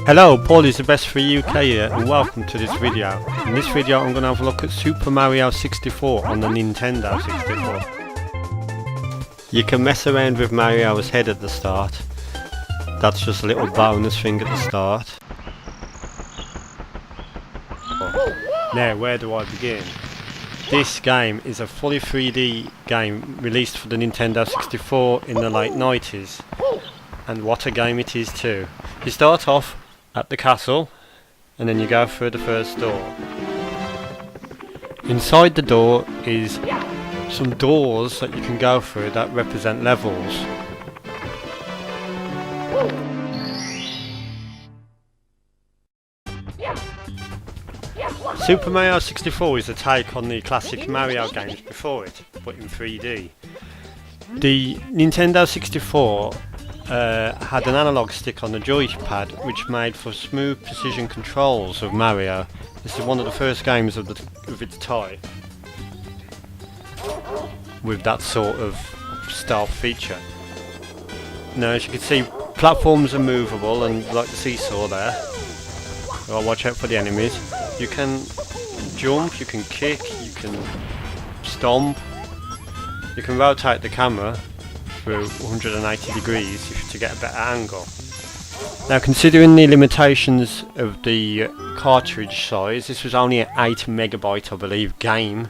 Hello, paulisthebest3uk here and welcome to this video. In this video I'm going to have a look at Super Mario 64 on the Nintendo 64. You can mess around with Mario's head at the start. That's just a little bonus thing at the start. Now, where do I begin? This game is a fully 3D game released for the Nintendo 64 in the late 90s. And what a game it is too. You start off at the castle and then you go through the first door. Inside the door is some doors that you can go through that represent levels. Super Mario 64 is a take on the classic Mario games before it, but in 3D. The Nintendo 64 had an analog stick on the joypad which made for smooth precision controls of Mario. This is one of the first games of its type with that sort of stealth feature. Now, as you can see, platforms are movable and like the seesaw there. Well, watch out for the enemies. You can jump, you can kick, you can stomp, you can rotate the camera through 180 degrees to get a better angle. Now, considering the limitations of the cartridge size, this was only an 8 megabyte I believe game.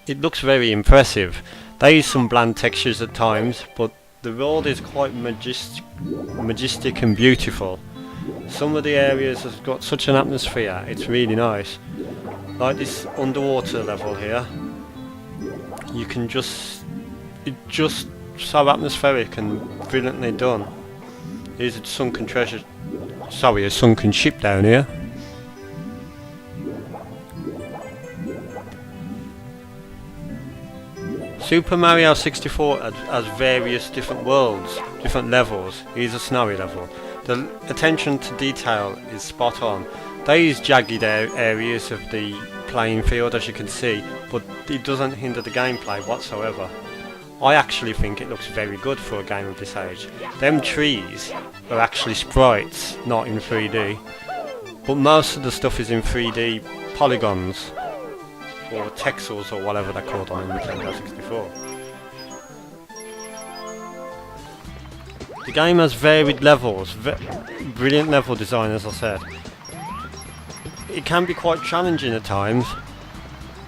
It looks very impressive. There is some bland textures at times, but the world is quite majestic and beautiful. Some of the areas have got such an atmosphere, it's really nice. Like this underwater level here, you can it's just so atmospheric and brilliantly done. Here's a sunken a sunken ship down here. Super Mario 64 has various different worlds, different levels. Here's a snowy level. The attention to detail is spot on. There is jagged areas of the playing field, as you can see, but it doesn't hinder the gameplay whatsoever. I actually think it looks very good for a game of this age. Them trees are actually sprites, not in 3D, but most of the stuff is in 3D polygons, or texels, or whatever they're called on the Nintendo 64. The game has varied levels, brilliant level design, as I said. It can be quite challenging at times,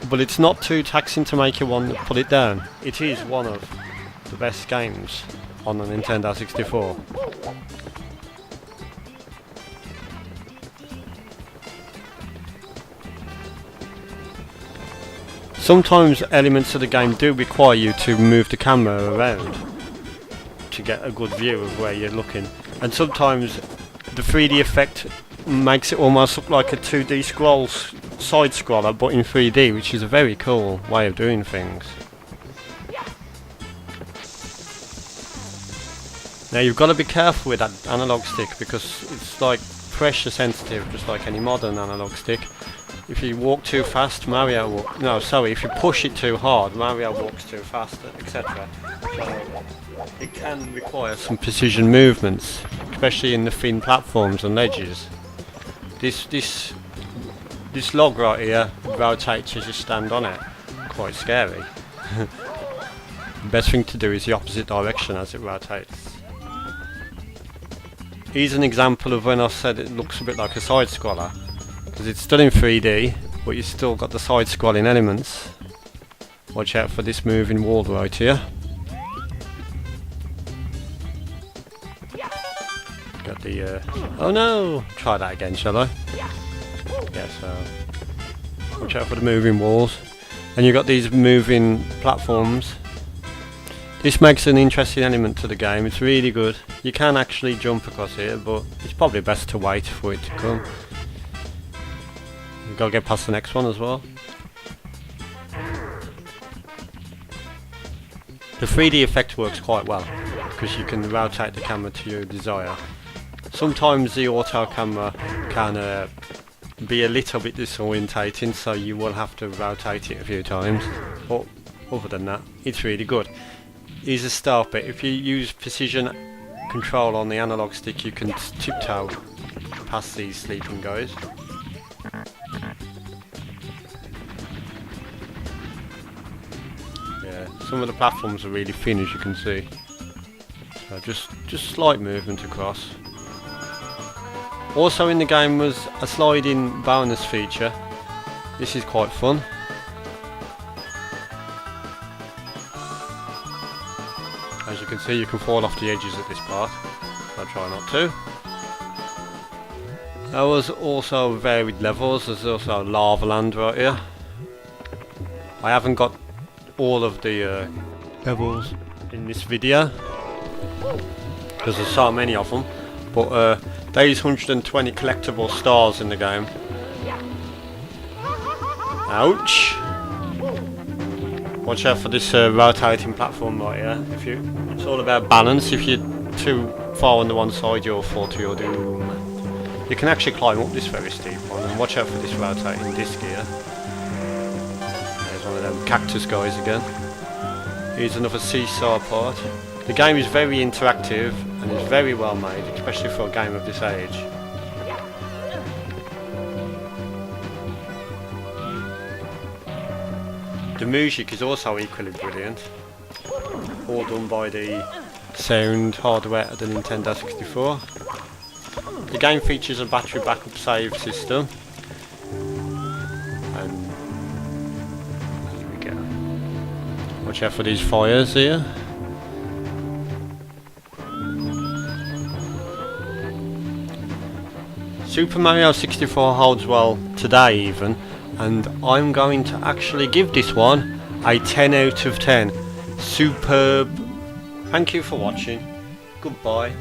but it's not too taxing to make you want to put it down. It is one of the best games on the Nintendo 64. Sometimes elements of the game do require you to move the camera around to get a good view of where you're looking, and sometimes the 3D effect makes it almost look like a 2D side scroller but in 3D, which is a very cool way of doing things. Now, you've got to be careful with that analog stick because it's like pressure sensitive, just like any modern analog stick. If you walk too fast, if you push it too hard, Mario walks too fast, etc. So it can require some precision movements, especially in the thin platforms and ledges. This log right here rotates as you stand on it. Quite scary. The best thing to do is the opposite direction as it rotates. Here's an example of when I said it looks a bit like a side scroller, because it's still in 3D, but you've still got the side scrolling elements. Watch out for this moving wall right here. Got the oh no! Try that again, shall I? Yeah, so watch out for the moving walls. And you've got these moving platforms. This makes an interesting element to the game. It's really good. You can actually jump across here, but it's probably best to wait for it to come. You've got to get past the next one as well. The 3D effect works quite well because you can rotate the camera to your desire. Sometimes the auto camera can be a little bit disorientating, so you will have to rotate it a few times, but other than that, it's really good. Here's a start bit. If you use precision control on the analog stick, you can tiptoe past these sleeping guys. Yeah, some of the platforms are really thin, as you can see. So just slight movement across. Also in the game was a sliding bonus feature. This is quite fun. As you can see, you can fall off the edges at this part. I'll try not to. There was also varied levels. There's also lava land right here. I haven't got all of the levels in this video because there's so many of them, but there's 120 collectible stars in the game. Ouch! Watch out for this rotating platform right here. It's all about balance. If you're too far on the one side, you'll fall to your doom. You can actually climb up this very steep one, and watch out for this rotating disc here. There's one of them cactus guys again. Here's another seesaw part. The game is very interactive and is very well made, especially for a game of this age. The music is also equally brilliant, all done by the sound hardware of the Nintendo 64. The game features a battery backup save system, and here we go. Watch out for these fires here. Super Mario 64 holds well today even, and I'm going to actually give this one a 10 out of 10. Superb. Thank you for watching. Goodbye.